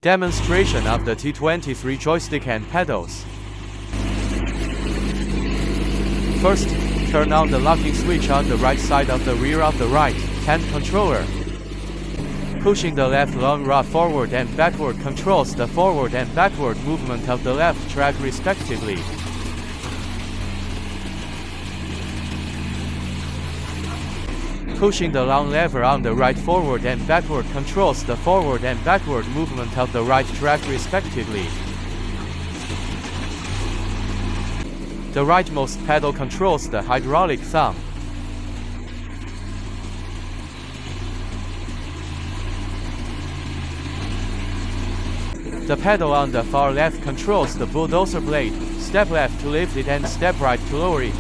Demonstration of the T23 joystick and pedals. First, turn on the locking switch on the right side of the rear of the right hand controller. Pushing the left long rod forward and backward controls the forward and backward movement of the left track respectively. Pushing the long lever on the right forward and backward controls the forward and backward movement of the right track respectively. The rightmost pedal controls the hydraulic thumb. The pedal on the far left controls the bulldozer blade, step left to lift it and step right to lower it.